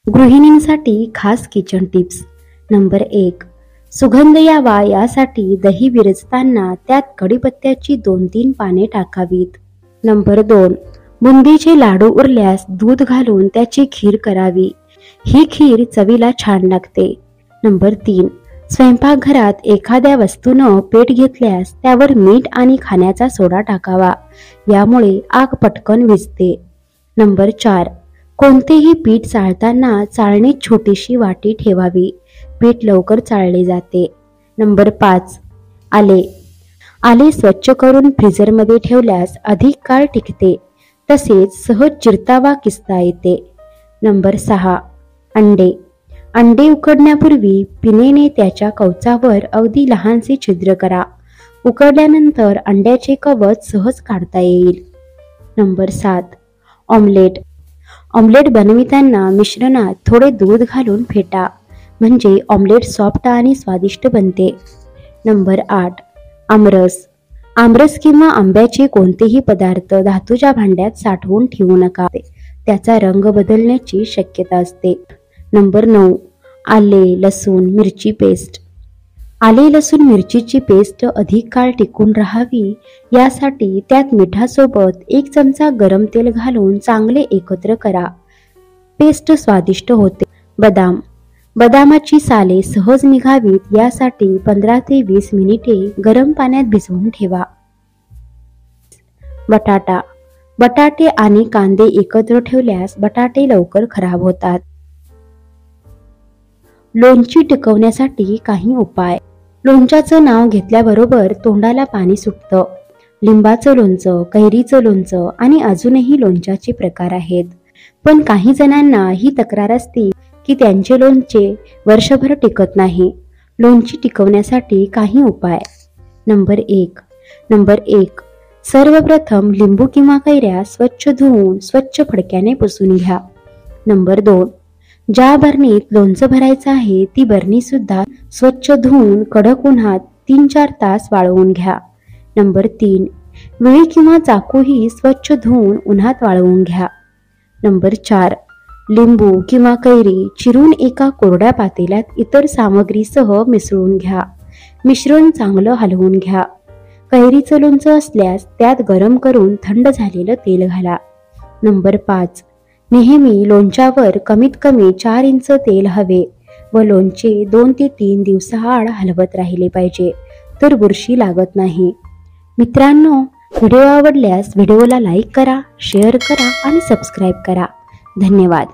गृहिणींसाठी खास kitchen tips. Number 1. सुगंध यावा यासाठी दही विरजताना त्यात कढीपत्त्याची 2-3 पाने टाकावीत. नंबर 2. बुंदीचे लाडू उरल्यास दूध घालून त्याची खीर करावी. ही खीर चवीला छान लागते. नंबर 3. स्वयंपाकघरात एखाद्या वस्तूनं पेट घेतल्यास त्यावर मीठ आणि खाण्याचा सोडा टाकावा. यामुळे आग पटकन विझते. नंबर 4. कोणतेही पीठ चाळताना चाळणीत छोटीशी वाटी ठेवावी. पीठ लवकर चाळले जाते. नंबर 5. आले स्वच्छ करून फ्रीजरमध्ये ठेवल्यास अधिक काळ टिकते. तसेच सहज चिरता वा किसता येते. नंबर 6. अंडे उकडण्यापूर्वी पिनेने त्याच्या कवचावर अगदी लहानसे छिद्र करा. उकडल्यानंतर अंड्याचे कवच सहज काढता येईल. नंबर 7. ऑमलेट बनविताना मिश्रणात थोडे दूध घालून फेटा, म्हणजे ऑमलेट सॉफ्ट आणि स्वादिष्ट बनते. नंबर 8. आमरस किंवा आंब्याचे कोणतेही पदार्थ धातूच्या भांड्यात साठवून ठेवू नका. त्याचा रंग बदलण्याची शक्यता असते. नंबर 9. आले लसूण मिरचीची पेस्ट अधिक काळ टिकून राहावी यासाठी त्यात मिठासोबत 1 चमचा गरम तेल घालून चांगले एकत्र करा. पेस्ट स्वादिष्ट होते. बदामाची साले सहज निघावीत यासाठी 15 ते 20 मिनिटे गरम पाण्यात भिजवून ठेवा. बटाटे आणि कांदे एकत्र ठेवल्यास बटाटे लवकर खराब होतात. लोणची टिकवण्यासाठी काही उपाय. लोणच्याचं नाव घेतल्याबरोबर तोंडाला पाणी सुटतं. लिंबाचं लोणचं, कैरीचं लोणचं आणि अजूनही लोणच्याचे प्रकार आहेत. पण काही जणांना ही तक्रार असते की त्यांचे लोणचे वर्षभर टिकत नाही. लोणची टिकवण्यासाठी काही उपाय. नंबर 1. सर्वप्रथम लिंबू किंवा कैऱ्या स्वच्छ धुवून स्वच्छ फडक्याने पुसून घ्या. नंबर 2. ज्या बरणीत लोणचं भरायचं आहे ती बरणी सुद्धा स्वच्छ धुवून कडक उन्हात 3-4 तास वाळवून घ्या. नंबर 3. विळी किंवा चाकूही स्वच्छ धुवून उन्हात वाळवून घ्या. नंबर 4. लिंबू किंवा कैरी चिरून एका कोरड्या पातेल्यात इतर सामग्रीसह मिसळून घ्या. मिश्रण चांगलं हलवून घ्या. कैरीचं लोणचं असल्यास त्यात गरम करून थंड झालेलं तेल घाला. नंबर 5. नेहमी लोणच्यावर कमीत कमी 4 इंच तेल हवे व लोणचे 2 ते 3 दिवसाआड हलवत राहिले पाहिजे, तर बुरशी लागत नाही. मित्रांनो, व्हिडिओ आवडल्यास व्हिडिओला लाईक करा, शेअर करा आणि सबस्क्राईब करा. धन्यवाद.